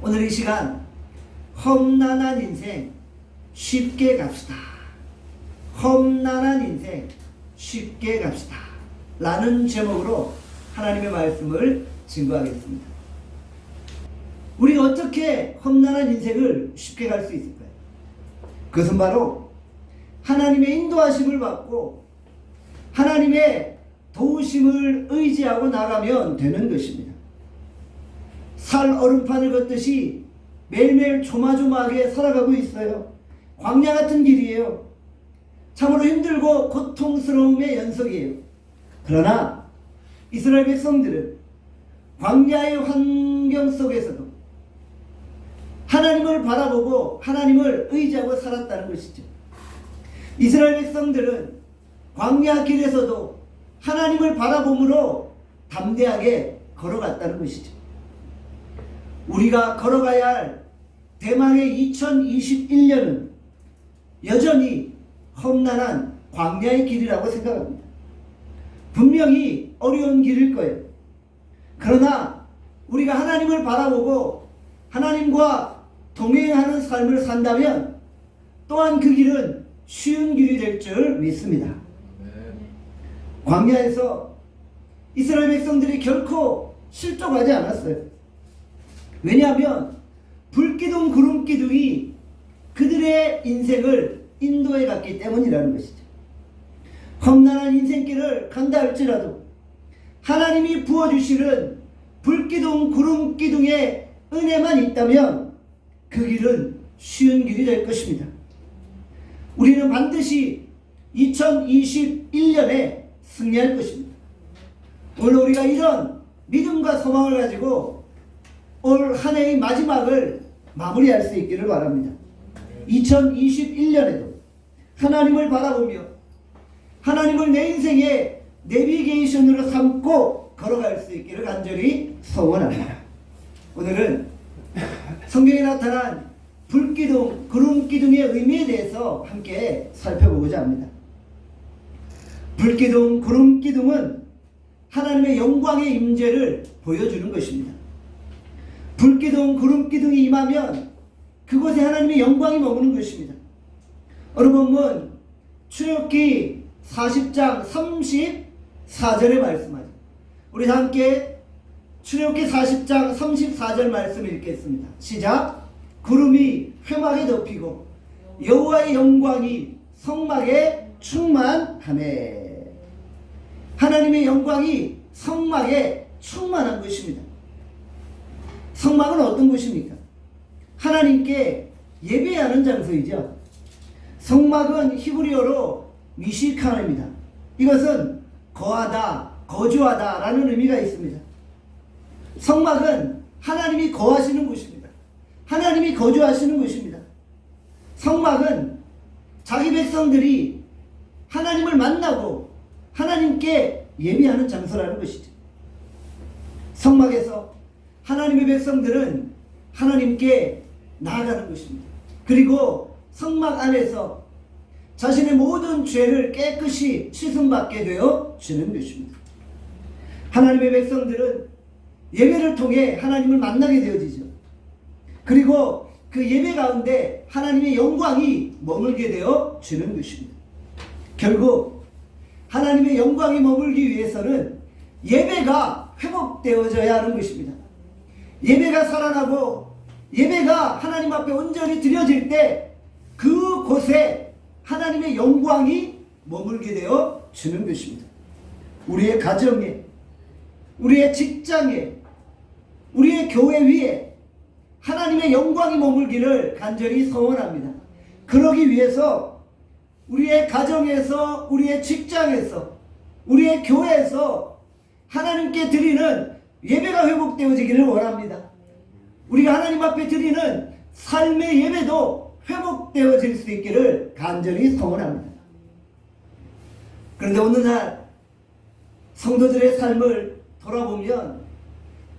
오늘 이 시간 험난한 인생 쉽게 갑시다. 험난한 인생 쉽게 갑시다 라는 제목으로 하나님의 말씀을 증거하겠습니다. 우리가 어떻게 험난한 인생을 쉽게 갈 수 있을까요? 그것은 바로 하나님의 인도하심을 받고 하나님의 도우심을 의지하고 나가면 되는 것입니다. 살 얼음판을 걷듯이 매일매일 조마조마하게 살아가고 있어요. 광야 같은 길이에요. 참으로 힘들고 고통스러움의 연속이에요. 그러나 이스라엘 백성들은 광야의 환경 속에서도 하나님을 바라보고 하나님을 의지하고 살았다는 것이죠. 이스라엘 백성들은 광야 길에서도 하나님을 바라봄으로 담대하게 걸어갔다는 것이죠. 우리가 걸어가야 할 대망의 2021년은 여전히 험난한 광야의 길이라고 생각합니다. 분명히 어려운 길일 거예요. 그러나 우리가 하나님을 바라보고 하나님과 동행하는 삶을 산다면 또한 그 길은 쉬운 길이 될 줄 믿습니다. 광야에서 이스라엘 백성들이 결코 실족하지 않았어요. 왜냐하면 불기둥 구름기둥이 그들의 인생을 인도해 갔기 때문이라는 것이죠. 험난한 인생길을 간다 할지라도 하나님이 부어주시는 불기둥 구름기둥의 은혜만 있다면 그 길은 쉬운 길이 될 것입니다. 우리는 반드시 2021년에 승리할 것입니다. 오늘 우리가 이런 믿음과 소망을 가지고 올 한 해의 마지막을 마무리할 수 있기를 바랍니다. 2021년에도 하나님을 바라보며 하나님을 내 인생의 내비게이션으로 삼고 걸어갈 수 있기를 간절히 소원합니다. 오늘은 성경에 나타난 불기둥, 구름기둥의 의미에 대해서 함께 살펴보고자 합니다. 불기둥, 구름기둥은 하나님의 영광의 임재를 보여주는 것입니다. 불기둥, 구름기둥이 임하면 그곳에 하나님의 영광이 머무는 것입니다. 오늘 본문 출애굽기 40장 34절의 말씀하죠. 우리 다 함께 출애굽기 40장 34절 말씀을 읽겠습니다. 시작. 구름이 회막에 덮이고 여호와의 영광이 성막에 충만하매. 하나님의 영광이 성막에 충만한 것입니다. 성막은 어떤 곳입니까? 하나님께 예배하는 장소이죠. 성막은 히브리어로 미시카나입니다. 이것은 거하다, 거주하다 라는 의미가 있습니다. 성막은 하나님이 거하시는 곳입니다. 하나님이 거주하시는 곳입니다. 성막은 자기 백성들이 하나님을 만나고 하나님께 예배하는 장소라는 것이죠. 성막에서 하나님의 백성들은 하나님께 나아가는 것입니다. 그리고 성막 안에서 자신의 모든 죄를 깨끗이 씻음받게 되어 주는 것입니다. 하나님의 백성들은 예배를 통해 하나님을 만나게 되어지죠. 그리고 그 예배 가운데 하나님의 영광이 머물게 되어 주는 것입니다. 결국 하나님의 영광이 머물기 위해서는 예배가 회복되어져야 하는 것입니다. 예배가 살아나고 예배가 하나님 앞에 온전히 드려질 때 그곳에 하나님의 영광이 머물게 되어 주는 것입니다. 우리의 가정에, 우리의 직장에, 우리의 교회 위에 하나님의 영광이 머물기를 간절히 소원합니다. 그러기 위해서 우리의 가정에서, 우리의 직장에서, 우리의 교회에서 하나님께 드리는 예배가 회복되어지기를 원합니다. 우리가 하나님 앞에 드리는 삶의 예배도 회복되어질 수 있기를 간절히 소원합니다. 그런데 오늘날 성도들의 삶을 돌아보면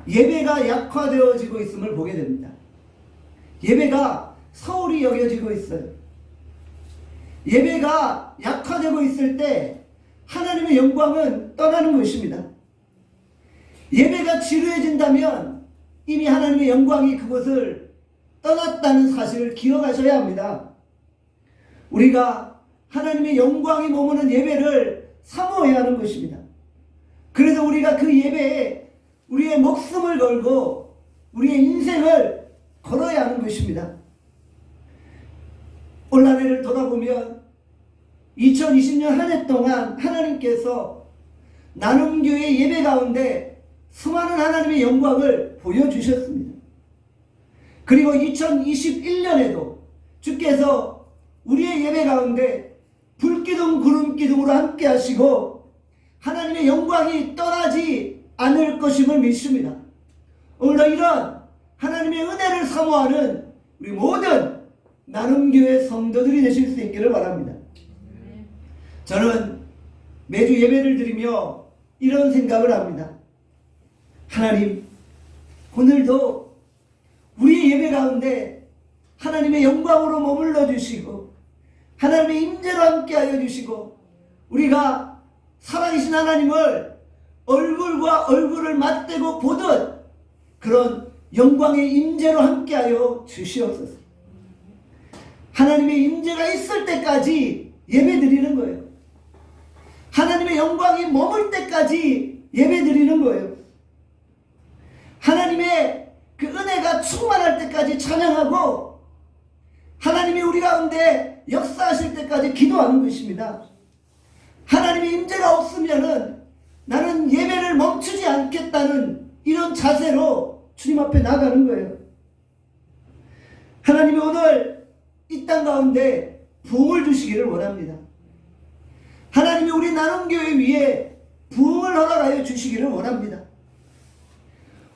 예배가 약화되어지고 있음을 보게 됩니다. 예배가 소홀히 여겨지고 있어요. 예배가 약화되고 있을 때 하나님의 영광은 떠나는 것입니다. 예배가 지루해진다면 이미 하나님의 영광이 그곳을 떠났다는 사실을 기억하셔야 합니다. 우리가 하나님의 영광이 머무는 예배를 사모해야 하는 것입니다. 그래서 우리가 그 예배에 우리의 목숨을 걸고 우리의 인생을 걸어야 하는 것입니다. 올 한 해를 돌아보면 2020년 한 해 동안 하나님께서 나눔교회 예배 가운데 수많은 하나님의 영광을 보여주셨습니다. 그리고 2021년에도 주께서 우리의 예배 가운데 불기둥 구름기둥으로 함께 하시고 하나님의 영광이 떠나지 않을 것임을 믿습니다. 오늘도 이런 하나님의 은혜를 사모하는 우리 모든 나눔교회 성도들이 되실 수 있기를 바랍니다. 저는 매주 예배를 드리며 이런 생각을 합니다. 하나님, 오늘도 우리의 예배 가운데 하나님의 영광으로 머물러 주시고 하나님의 임재로 함께하여 주시고 우리가 살아계신 하나님을 얼굴과 얼굴을 맞대고 보듯 그런 영광의 임재로 함께하여 주시옵소서. 하나님의 임재가 있을 때까지 예배 드리는 거예요. 하나님의 영광이 머물 때까지 예배 드리는 거예요. 하나님의 그 은혜가 충만할 때까지 찬양하고 하나님이 우리 가운데 역사하실 때까지 기도하는 것입니다. 하나님의 임재가 없으면은 나는 예배를 멈추지 않겠다는 이런 자세로 주님 앞에 나가는 거예요. 하나님이 오늘 이 땅 가운데 부흥을 주시기를 원합니다. 하나님이 우리 나눔교회 위에 부흥을 허락하여 주시기를 원합니다.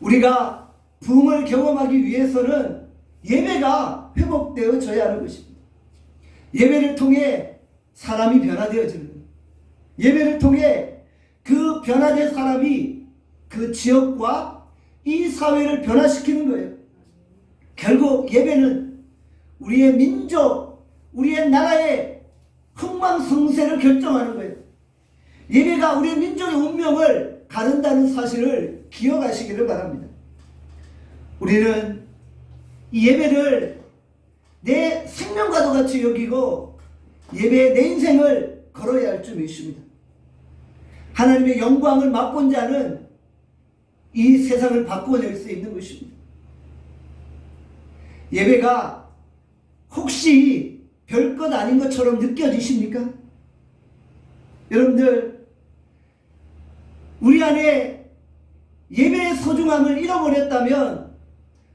우리가 부흥을 경험하기 위해서는 예배가 회복되어져야 하는 것입니다. 예배를 통해 사람이 변화되어지는 거예요. 예배를 통해 그 변화된 사람이 그 지역과 이 사회를 변화시키는 거예요. 결국 예배는 우리의 민족, 우리의 나라의 흥망성쇠를 결정하는 거예요. 예배가 우리의 민족의 운명을 가른다는 사실을 기억하시기를 바랍니다. 우리는 이 예배를 내 생명과도 같이 여기고 예배에 내 인생을 걸어야 할 줄 믿습니다. 하나님의 영광을 맛본 자는 이 세상을 바꿔낼 수 있는 것입니다. 예배가 혹시 별것 아닌 것처럼 느껴지십니까? 여러분들, 우리 안에 예배의 소중함을 잃어버렸다면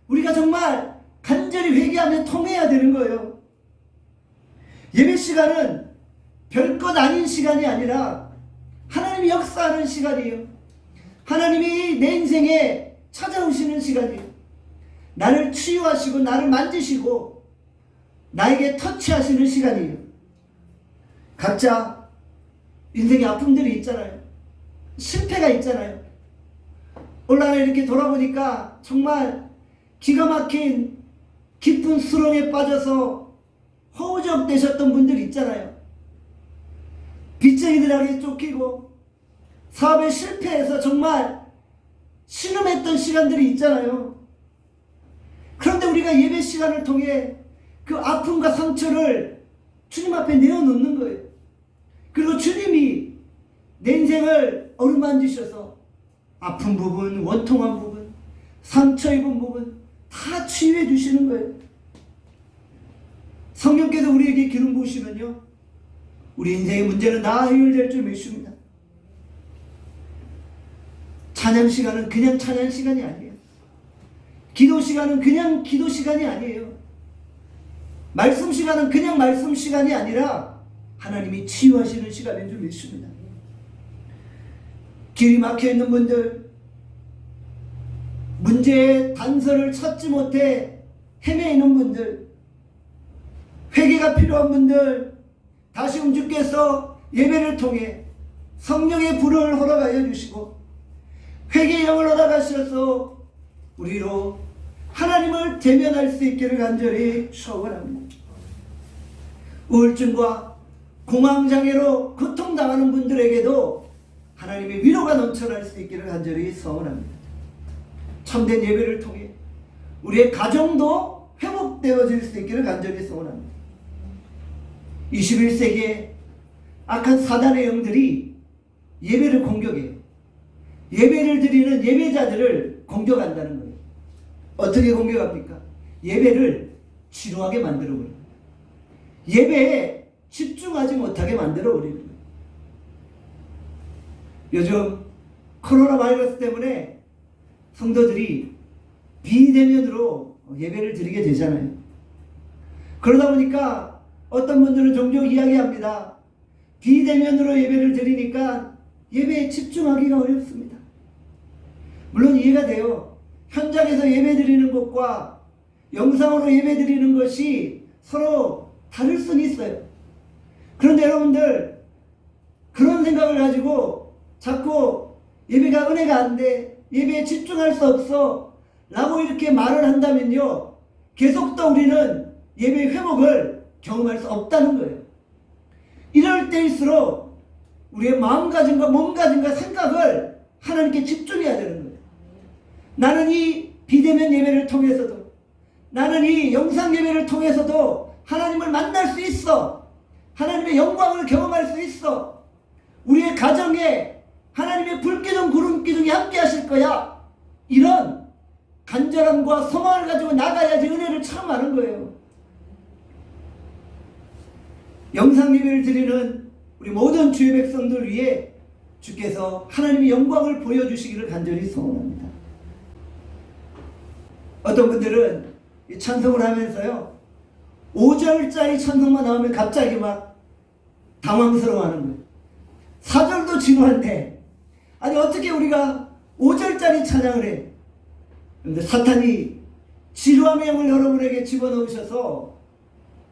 우리가 정말 간절히 회개하며 통해야 되는 거예요. 예배 시간은 별것 아닌 시간이 아니라 하나님이 역사하는 시간이에요. 하나님이 내 인생에 찾아오시는 시간이에요. 나를 치유하시고 나를 만지시고 나에게 터치하시는 시간이에요. 각자 인생의 아픔들이 있잖아요. 실패가 있잖아요. 올 한해 이렇게 돌아보니까 정말 기가 막힌 깊은 수렁에 빠져서 허우적대셨던 분들 있잖아요. 빚쟁이들에게 쫓기고 사업에 실패해서 정말 신음했던 시간들이 있잖아요. 그런데 우리가 예배 시간을 통해 그 아픔과 상처를 주님 앞에 내어놓는 거예요. 그리고 주님이 내 인생을 어루만지셔서 아픈 부분, 원통한 부분, 상처 입은 부분 다 치유해 주시는 거예요. 성령께서 우리에게 기름 부으시면요, 우리 인생의 문제는 다 해결될 줄 믿습니다. 찬양 시간은 그냥 찬양 시간이 아니에요. 기도 시간은 그냥 기도 시간이 아니에요. 말씀 시간은 그냥 말씀 시간이 아니라 하나님이 치유하시는 시간인 줄 믿습니다. 길이 막혀있는 분들, 문제의 단서를 찾지 못해 헤매이는 분들, 회개가 필요한 분들, 다시 주께서 예배를 통해 성령의 불을 허락하여 주시고 회개의 영을 허락하셔서 우리로 하나님을 대면할 수 있기를 간절히 소원합니다. 우울증과 공황장애로 고통당하는 분들에게도 하나님의 위로가 넘쳐날 수 있기를 간절히 소원합니다. 참된 예배를 통해 우리의 가정도 회복되어질 수 있기를 간절히 소원합니다. 21세기에 악한 사단의 영들이 예배를 공격해요. 예배를 드리는 예배자들을 공격한다는 거예요. 어떻게 공격합니까? 예배를 지루하게 만들어버려요. 예배에 집중하지 못하게 만들어버리는 거예요. 요즘 코로나 바이러스 때문에 성도들이 비대면으로 예배를 드리게 되잖아요. 그러다 보니까 어떤 분들은 종종 이야기합니다. 비대면으로 예배를 드리니까 예배에 집중하기가 어렵습니다. 물론 이해가 돼요. 현장에서 예배 드리는 것과 영상으로 예배 드리는 것이 서로 다를 수는 있어요. 그런데 여러분들 그런 생각을 가지고 자꾸 예배가 은혜가 안 돼, 예배에 집중할 수 없어 라고 이렇게 말을 한다면요, 계속 또 우리는 예배 회복을 경험할 수 없다는 거예요. 이럴 때일수록 우리의 마음가짐과 몸가짐과 생각을 하나님께 집중해야 되는 거예요. 나는 이 비대면 예배를 통해서도, 나는 이 영상 예배를 통해서도 하나님을 만날 수 있어. 하나님의 영광을 경험할 수 있어. 우리의 가정에 하나님의 불기둥 구름기둥이 함께 하실 거야. 이런 간절함과 소망을 가지고 나가야지 은혜를 체험하는 거예요. 영상 예배를 드리는 우리 모든 주의 백성들 위해 주께서 하나님의 영광을 보여주시기를 간절히 소원합니다. 어떤 분들은 이 찬송을 하면서요, 5절짜리 찬송만 나오면 갑자기 막 당황스러워하는 거예요. 4절도 지루한데 아니 어떻게 우리가 5절짜리 찬양을 해? 그런데 사탄이 지루함의 영을 여러분에게 집어넣으셔서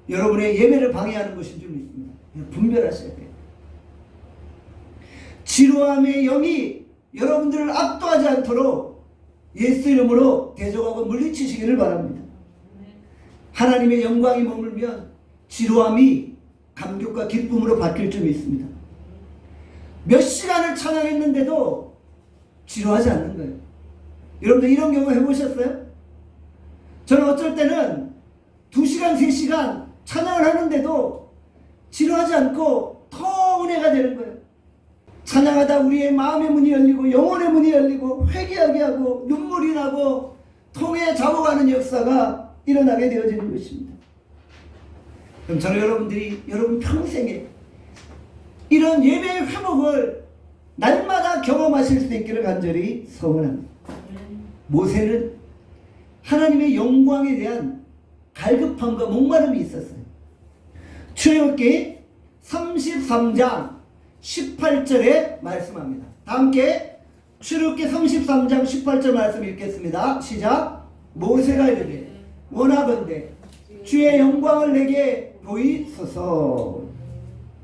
여러분의 예배를 방해하는 것이 좀 있습니다. 분별하셔야 돼요. 지루함의 영이 여러분들을 압도하지 않도록 예수 이름으로 대적하고 물리치시기를 바랍니다. 하나님의 영광이 머물면 지루함이 감격과 기쁨으로 바뀔 점이 있습니다. 몇 시간을 찬양했는데도 지루하지 않는 거예요. 여러분들 이런 경우 해보셨어요? 저는 어쩔 때는 2시간, 3시간 찬양을 하는데도 지루하지 않고 더 은혜가 되는 거예요. 찬양하다 우리의 마음의 문이 열리고 영혼의 문이 열리고 회개하게 하고 눈물이 나고 통에 잡아가는 역사가 일어나게 되어지는 것입니다. 그럼 저는 여러분들이 여러분 평생에 이런 예배의 회복을 날마다 경험하실 수 있기를 간절히 소원합니다. 모세는 하나님의 영광에 대한 갈급함과 목마름이 있었어요. 출애굽기 33장 18절에 말씀합니다. 다 함께 출애굽기 33장 18절 말씀 읽겠습니다. 시작. 모세가 이르되 원하건대 주의 영광을 내게 보이소서.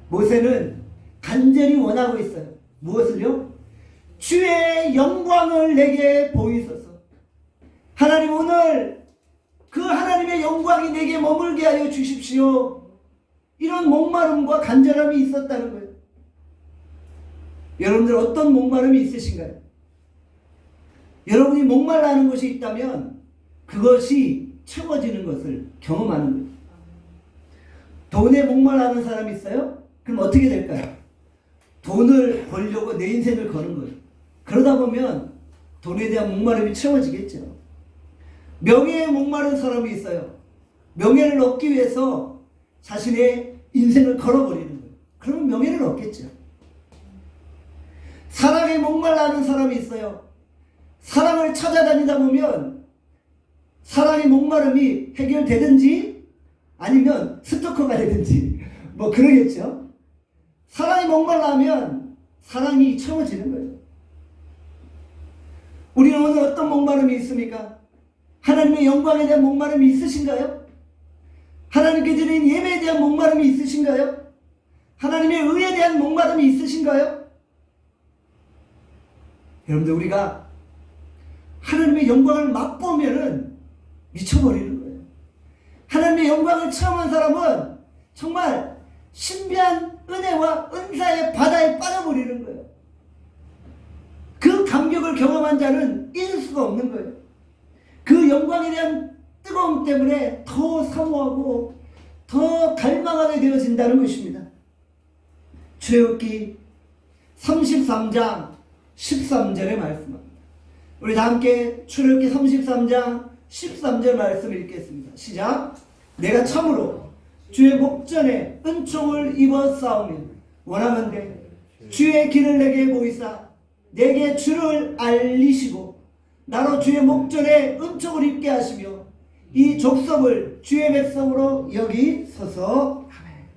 모세는 간절히 원하고 있어요. 무엇을요? 주의 영광을 내게 보이소서. 하나님 오늘 그 하나님의 영광이 내게 머물게 하여 주십시오. 이런 목마름과 간절함이 있었다는 거예요. 여러분들 어떤 목마름이 있으신가요? 여러분이 목말라하는 것이 있다면 그것이 채워지는 것을 경험하는 거예요. 돈에 목말라하는 사람이 있어요? 그럼 어떻게 될까요? 돈을 벌려고 내 인생을 거는 거예요. 그러다 보면 돈에 대한 목마름이 채워지겠죠. 명예에 목마른 사람이 있어요. 명예를 얻기 위해서 자신의 인생을 걸어버리는 거예요. 그러면 명예를 얻겠죠. 사랑에 목말라하는 사람이 있어요. 사랑을 찾아다니다 보면 사랑의 목마름이 해결되든지 아니면 스토커가 되든지 뭐 그러겠죠. 사랑이 목말라하면 사랑이 채워지는 거예요. 우리는 오늘 어떤 목마름이 있습니까? 하나님의 영광에 대한 목마름이 있으신가요? 하나님께 드리는 예배에 대한 목마름이 있으신가요? 하나님의 의에 대한 목마름이 있으신가요? 여러분들 우리가 하나님의 영광을 맛보면은 미쳐버리는 거예요. 하나님의 영광을 체험한 사람은 정말 신비한 은혜와 은사의 바다에 빠져버리는 거예요. 그 감격을 경험한 자는 잊을 수가 없는 거예요. 그 영광에 대한 뜨거움 때문에 더 사모하고 더 갈망하게 되어진다는 것입니다. 출애굽기 33장 13절의 말씀입니다. 우리 다 함께 출애굽기 33장 13절 말씀 읽겠습니다. 시작. 내가 참으로 주의 목전에 은총을 입어 싸우며 원하건대 주의 길을 내게 보이사 내게 주를 알리시고 나로 주의 목전에 은총을 입게 하시며 이 족속을 주의 백성으로 여기소서. 아멘.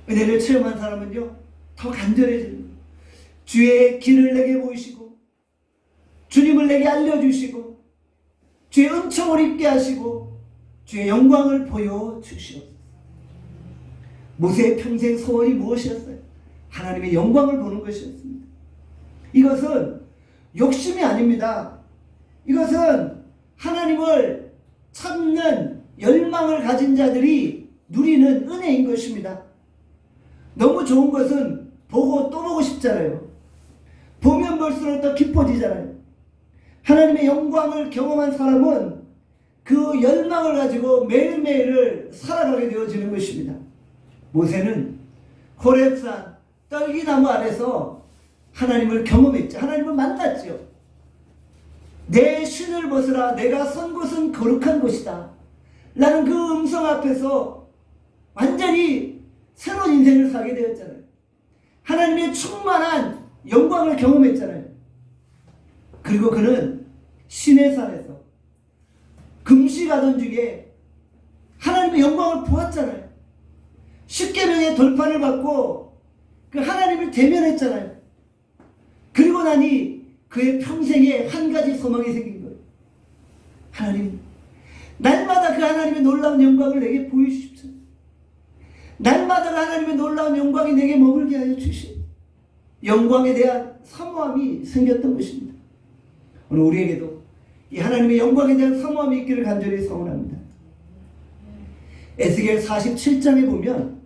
은혜를 체험한 사람은요 더 간절해집니다. 주의 길을 내게 보이시고 주님을 내게 알려주시고 주의 은총을 입게 하시고 주의 영광을 보여주시옵소서. 모세의 평생 소원이 무엇이었어요? 하나님의 영광을 보는 것이었습니다. 이것은 욕심이 아닙니다. 이것은 하나님을 찾는 열망을 가진 자들이 누리는 은혜인 것입니다. 너무 좋은 것은 보고 또 보고 싶잖아요. 보면 볼수록 더 깊어지잖아요. 하나님의 영광을 경험한 사람은 그 열망을 가지고 매일매일을 살아가게 되어지는 것입니다. 모세는 호렙산 떨기나무 아래서 하나님을 경험했죠. 하나님을 만났죠. 내 신을 벗으라, 내가 선 곳은 거룩한 곳이다 라는 그 음성 앞에서 완전히 새로운 인생을 살게 되었잖아요. 하나님의 충만한 영광을 경험했잖아요. 그리고 그는 시내산에서 금식하던 중에 하나님의 영광을 보았잖아요. 십계명의 돌판을 받고 그 하나님을 대면했잖아요. 그리고 나니 그의 평생에 한 가지 소망이 생긴 거예요. 하나님, 날마다 그 하나님의 놀라운 영광을 내게 보여주십시오. 날마다 그 하나님의 놀라운 영광이 내게 머물게 하여 주시오. 영광에 대한 사모함이 생겼던 것입니다. 오늘 우리에게도 이 하나님의 영광에 대한 사모함이 있기를 간절히 소원합니다. 에스겔 47장에 보면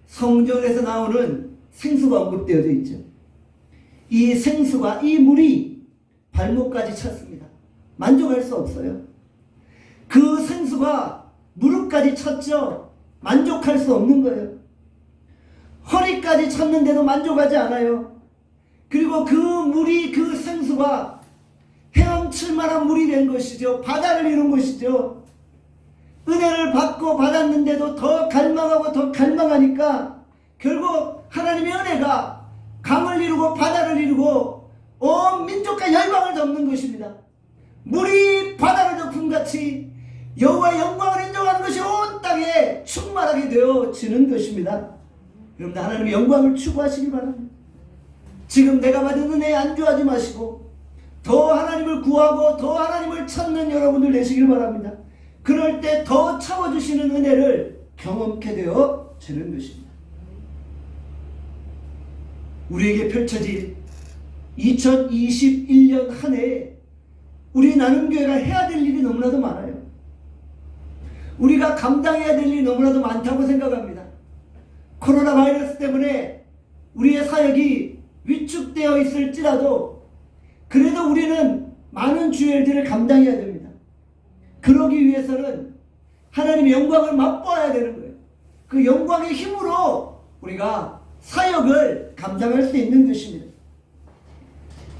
성전에서 나오는 생수가 언급되어져 있죠. 이 생수가, 이 물이 발목까지 찼습니다. 만족할 수 없어요. 그 생수가 무릎까지 찼죠. 만족할 수 없는 거예요. 허리까지 찼는데도 만족하지 않아요. 그리고 그 물이, 그 생수가 헤엄칠 만한 물이 된 것이죠. 바다를 이룬 것이죠. 은혜를 받고 받았는데도 더 갈망하고 더 갈망하니까 결국 하나님의 은혜가 강을 이루고 바다를 이루고 온 민족과 열방을 덮는 것입니다. 물이 바다를 덮은 같이 여호와의 영광을 인정하는 것이 온 땅에 충만하게 되어지는 것입니다. 여러분들 하나님의 영광을 추구하시기 바랍니다. 지금 내가 받은 은혜에 안주하지 마시고 더 하나님을 구하고 더 하나님을 찾는 여러분들 되시길 바랍니다. 그럴 때 더 참아주시는 은혜를 경험케 되어지는 것입니다. 우리에게 펼쳐질 2021년 한 해에 우리 나눔교회가 해야 될 일이 너무나도 많아요. 우리가 감당해야 될 일이 너무나도 많다고 생각합니다. 코로나 바이러스 때문에 우리의 사역이 위축되어 있을지라도 그래도 우리는 많은 주일들을 감당해야 됩니다. 그러기 위해서는 하나님의 영광을 맛보아야 되는 거예요. 그 영광의 힘으로 우리가 사역을 감당할 수 있는 것입니다.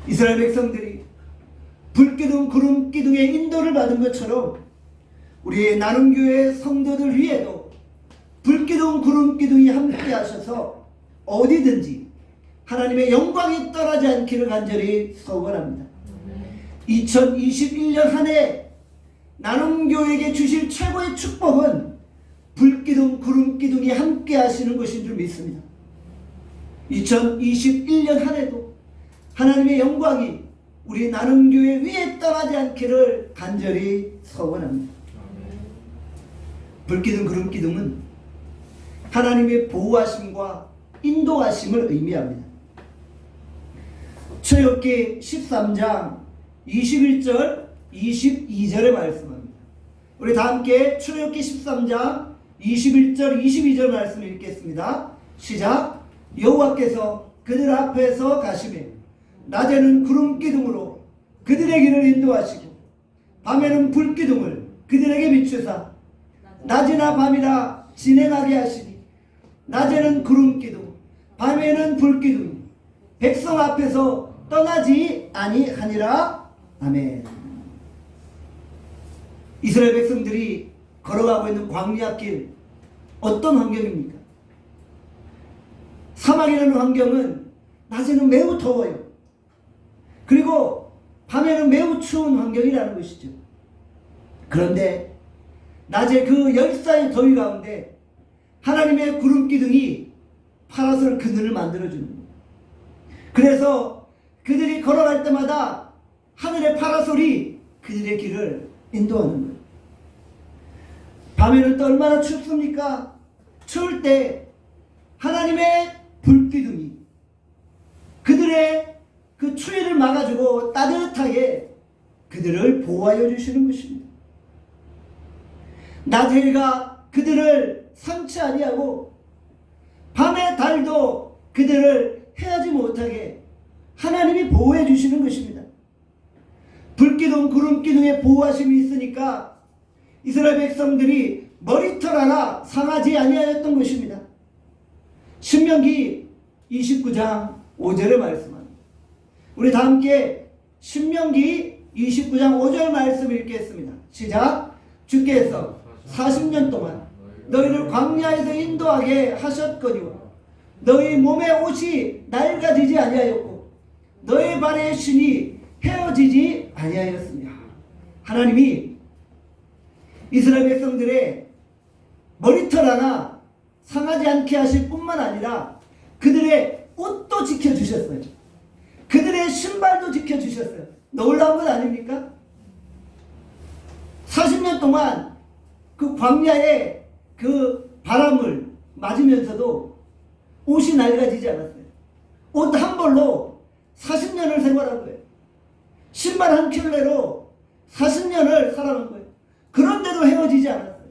이스라엘 백성들이 불기둥 구름기둥의 인도를 받은 것처럼 우리의 나눔교회 성도들 위에도 불기둥 구름기둥이 함께 하셔서 어디든지 하나님의 영광이 떠나지 않기를 간절히 소원합니다. 2021년 한 해 나눔교회에게 주실 최고의 축복은 불기둥 구름기둥이 함께 하시는 것인 줄 믿습니다. 2021년 한 해도 하나님의 영광이 우리 나눔교회 위에 떠나지 않기를 간절히 소원합니다. 불기둥 구름기둥은 하나님의 보호하심과 인도하심을 의미합니다. 출애굽기 13장 21절 22절의 말씀입니다. 우리 다 함께 출애굽기 13장 21절 22절 말씀 읽겠습니다. 시작. 여호와께서 그들 앞에서 가시매 낮에는 구름 기둥으로 그들의 길을 인도하시고 밤에는 불기둥을 그들에게 비추사 낮이나 밤이라 진행하게 하시니 낮에는 구름기둥 밤에는 불기둥 백성 앞에서 떠나지 아니하니라. 아멘. 이스라엘 백성들이 걸어가고 있는 광야길, 어떤 환경입니까? 사막이라는 환경은 낮에는 매우 더워요. 그리고 밤에는 매우 추운 환경이라는 것이죠. 그런데 낮에 그 열사의 더위 가운데 하나님의 구름기둥이 파라솔 그늘을 만들어주는 거예요. 그래서 그들이 걸어갈 때마다 하늘의 파라솔이 그들의 길을 인도하는 거예요. 밤에는 또 얼마나 춥습니까? 추울 때 하나님의 불기둥이 그들의 그 추위를 막아주고 따뜻하게 그들을 보호하여 주시는 것입니다. 낮 해가 그들을 상치 아니하고 밤의 달도 그들을 해하지 못하게 하나님이 보호해 주시는 것입니다. 불기둥 구름기둥의 보호하심이 있으니까 이스라엘 백성들이 머리털 하나 상하지 아니하였던 것입니다. 신명기 29장 5절의 말씀입니다. 우리 다 함께 신명기 29장 5절 말씀 읽겠습니다. 시작. 주께서 40년 동안 너희를 광야에서 인도하게 하셨거니와 너희 몸의 옷이 낡아지지 아니하였고 너희 발의 신이 헤어지지 아니하였으며. 하나님이 이스라엘 백성들의 머리털 하나 상하지 않게 하실 뿐만 아니라 그들의 옷도 지켜주셨어요. 그들의 신발도 지켜주셨어요. 놀라운 것 아닙니까? 40년 동안 그 광야의 그 바람을 맞으면서도 옷이 낡아지지 않았어요. 옷 한 벌로 40년을 생활한 거예요. 신발 한 켤레로 40년을 살아난 거예요. 그런데도 헤어지지 않았어요.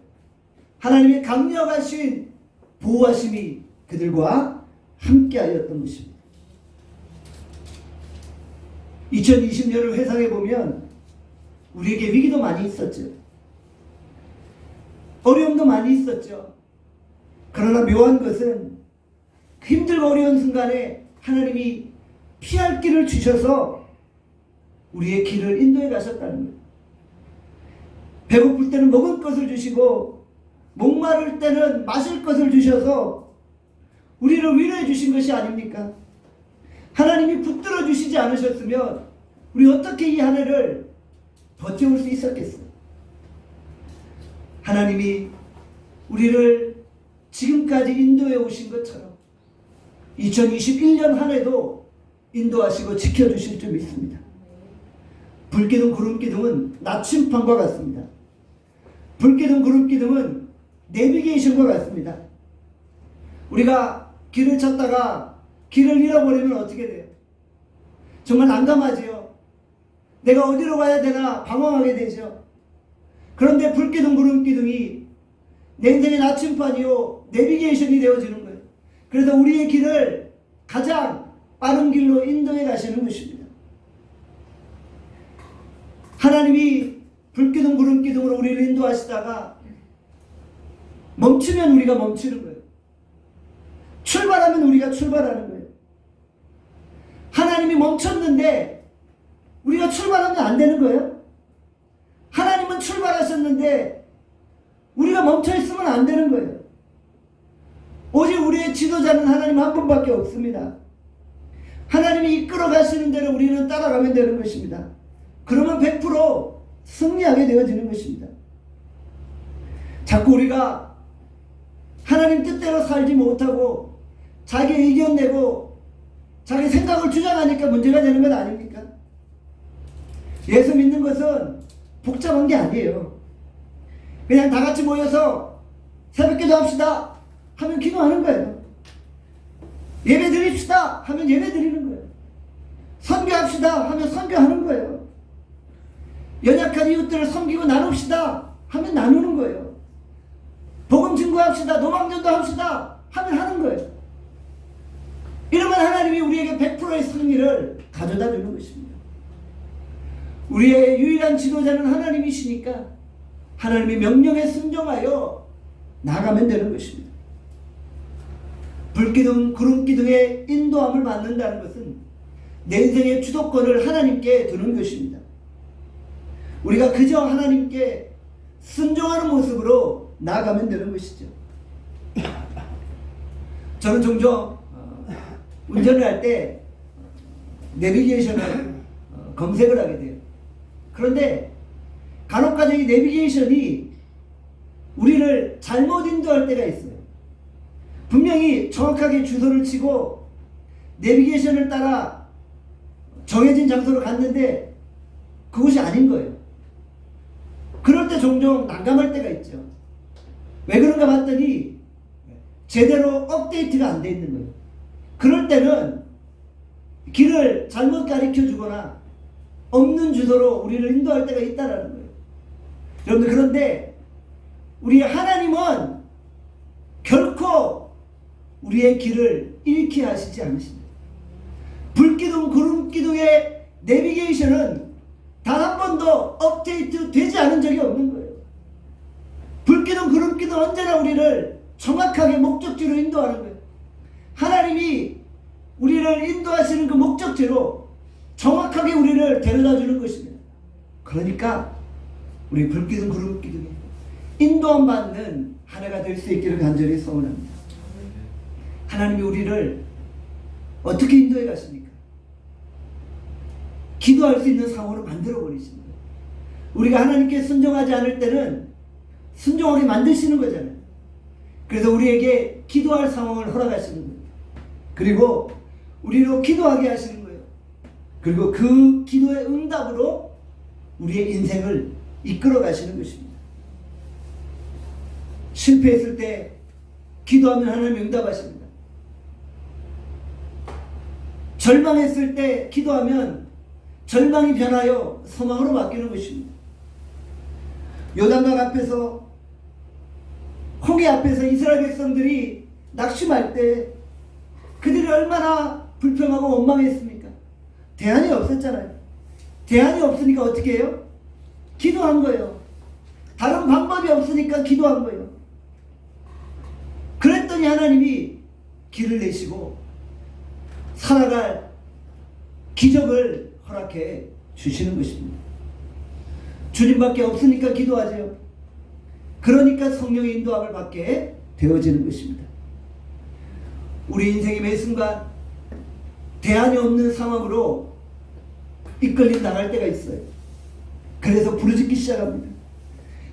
하나님의 강력하신 보호하심이 그들과 함께하였던 것입니다. 2020년을 회상해 보면 우리에게 위기도 많이 있었죠. 어려움도 많이 있었죠. 그러나 묘한 것은 힘들고 어려운 순간에 하나님이 피할 길을 주셔서 우리의 길을 인도해 가셨다는 거예요. 배고플 때는 먹을 것을 주시고 목마를 때는 마실 것을 주셔서 우리를 위로해 주신 것이 아닙니까? 하나님이 붙들어 주시지 않으셨으면 우리 어떻게 이 한 해를 버텨올 수 있었겠어요? 하나님이 우리를 지금까지 인도해 오신 것처럼 2021년 한 해도 인도하시고 지켜주실 줄 믿습니다. 불기둥 구름기둥은 나침판과 같습니다. 불기둥 구름기둥은 내비게이션과 같습니다. 우리가 길을 찾다가 길을 잃어버리면 어떻게 돼요? 정말 난감하지요. 내가 어디로 가야 되나 방황하게 되죠. 그런데 불기둥 구름기둥이 내 인생의 나침판이요 내비게이션이 되어지는 거예요. 그래서 우리의 길을 가장 빠른 길로 인도해 가시는 것입니다. 하나님이 불기둥 구름기둥으로 우리를 인도하시다가 멈추면 우리가 멈추는 거예요. 출발하면 우리가 출발하는 거예요. 하나님이 멈췄는데 우리가 출발하면 안 되는 거예요. 하나님은 출발하셨는데 우리가 멈춰 있으면 안 되는 거예요. 오직 우리의 지도자는 하나님 한 분밖에 없습니다. 하나님이 이끌어 가시는 대로 우리는 따라가면 되는 것입니다. 그러면 100% 승리하게 되어지는 것입니다. 자꾸 우리가 하나님 뜻대로 살지 못하고 자기 의견 내고 자기 생각을 주장하니까 문제가 되는 건 아닙니까? 예수 믿는 것은 복잡한 게 아니에요. 그냥 다 같이 모여서 새벽기도 합시다 하면 기도하는 거예요. 예배 드립시다 하면 예배 드리는 거예요. 선교합시다 하면 선교하는 거예요. 연약한 이웃들을 섬기고 나눕시다 하면 나누는 거예요. 복음 증거합시다, 노방전도 합시다 하면 하는 거예요. 이러면 하나님이 우리에게 100%의 승리를 가져다 주는 것입니다. 우리의 유일한 지도자는 하나님이시니까 하나님의 명령에 순종하여 나가면 되는 것입니다. 불기둥, 구름기둥의 인도함을 받는다는 것은 내 인생의 주도권을 하나님께 두는 것입니다. 우리가 그저 하나님께 순종하는 모습으로 나아가면 되는 것이죠. 저는 종종 운전을 할 때 내비게이션을 검색을 하게 돼요. 그런데 간혹가다 이 내비게이션이 우리를 잘못 인도할 때가 있어요. 분명히 정확하게 주소를 치고 내비게이션을 따라 정해진 장소로 갔는데 그곳이 아닌 거예요. 그럴 때 종종 난감할 때가 있죠. 왜 그런가 봤더니 제대로 업데이트가 안 돼 있는 거예요. 그럴 때는 길을 잘못 가르쳐 주거나 없는 주소로 우리를 인도할 때가 있다라는 거예요. 여러분들, 그런데 우리 하나님은 결코 우리의 길을 잃게 하시지 않으십니다. 불기둥, 구름기둥의 내비게이션은 단 한 번도 업데이트 되지 않은 적이 없는 거예요. 불기둥, 구름기둥 언제나 우리를 정확하게 목적지로 인도하는 거예요. 하나님이 우리를 인도하시는 그 목적지로 정확하게 우리를 데려다 주는 것입니다. 그러니까 우리 불기둥, 구름기둥에 인도함 받는 한 해가 될 수 있기를 간절히 소원합니다. 하나님이 우리를 어떻게 인도해 가십니까? 기도할 수 있는 상황으로 만들어 버리십니다. 우리가 하나님께 순종하지 않을 때는 순종하게 만드시는 거잖아요. 그래서 우리에게 기도할 상황을 허락하시는 거예요. 그리고 우리로 기도하게 하시는 거예요. 그리고 그 기도의 응답으로 우리의 인생을 이끌어 가시는 것입니다. 실패했을 때 기도하면 하나님이 응답하십니다. 절망했을 때 기도하면 절망이 변하여 소망으로 바뀌는 것입니다. 요단강 앞에서, 홍해 앞에서 이스라엘 백성들이 낙심할 때 그들이 얼마나 불평하고 원망했습니까? 대안이 없었잖아요. 대안이 없으니까 어떻게 해요? 기도한 거예요. 다른 방법이 없으니까 기도한 거예요. 그랬더니 하나님이 길을 내시고 살아갈 기적을 허락해 주시는 것입니다. 주님밖에 없으니까 기도하죠. 그러니까 성령의 인도함을 받게 되어지는 것입니다. 우리 인생의 매 순간 대안이 없는 상황으로 이끌림 나갈 때가 있어요. 그래서 부르짖기 시작합니다.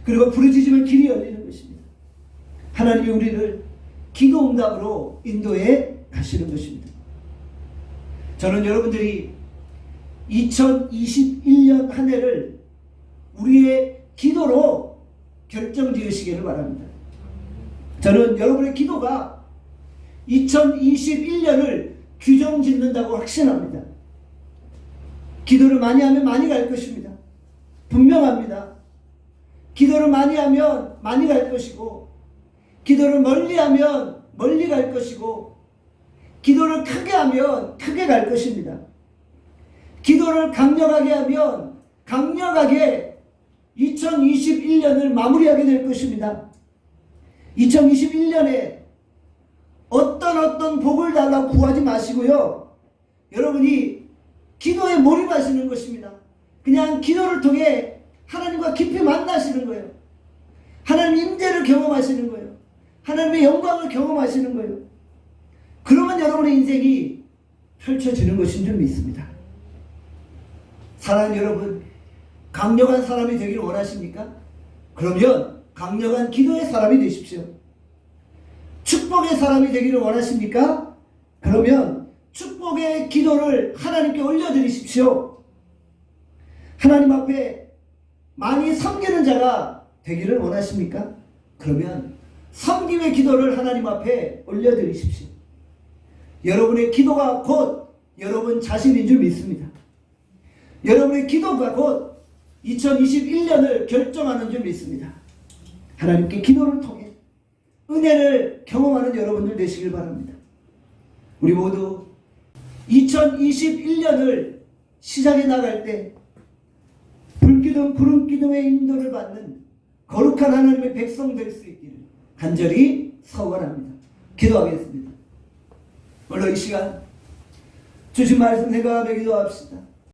그리고 부르짖으면 길이 열리는 것입니다. 하나님이 우리를 기도 응답으로 인도해 가시는 것입니다. 저는 여러분들이 2021년 한 해를 우리의 기도로 결정지으시기를 바랍니다. 저는 여러분의 기도가 2021년을 규정짓는다고 확신합니다. 기도를 많이 하면 많이 갈 것입니다. 분명합니다. 기도를 많이 하면 많이 갈 것이고, 기도를 멀리 하면 멀리 갈 것이고, 기도를 크게 하면 크게 갈 것입니다. 기도를 강력하게 하면 강력하게 2021년을 마무리하게 될 것입니다. 2021년에 어떤 복을 달라고 구하지 마시고요. 여러분이 기도에 몰입하시는 것입니다. 그냥 기도를 통해 하나님과 깊이 만나시는 거예요. 하나님 임재를 경험하시는 거예요. 하나님의 영광을 경험하시는 거예요. 그러면 여러분의 인생이 펼쳐지는 것인 줄 믿습니다. 사랑하는 여러분, 강력한 사람이 되기를 원하십니까? 그러면 강력한 기도의 사람이 되십시오. 축복의 사람이 되기를 원하십니까? 그러면 축복의 기도를 하나님께 올려드리십시오. 하나님 앞에 많이 섬기는 자가 되기를 원하십니까? 그러면 섬김의 기도를 하나님 앞에 올려드리십시오. 여러분의 기도가 곧 여러분 자신인 줄 믿습니다. 여러분의 기도가 곧 2021년을 결정하는 줄 믿습니다. 하나님께 기도를 통해 은혜를 경험하는 여러분들 되시길 바랍니다. 우리 모두 2021년을 시작해 나갈 때 기둥, 구름 기둥의 인도를 받는 거룩한 하나님의 백성 될 수 있기를 간절히 소원합니다. 기도하겠습니다. 오늘 이 시간 주신 말씀 생각하며 기도합시다.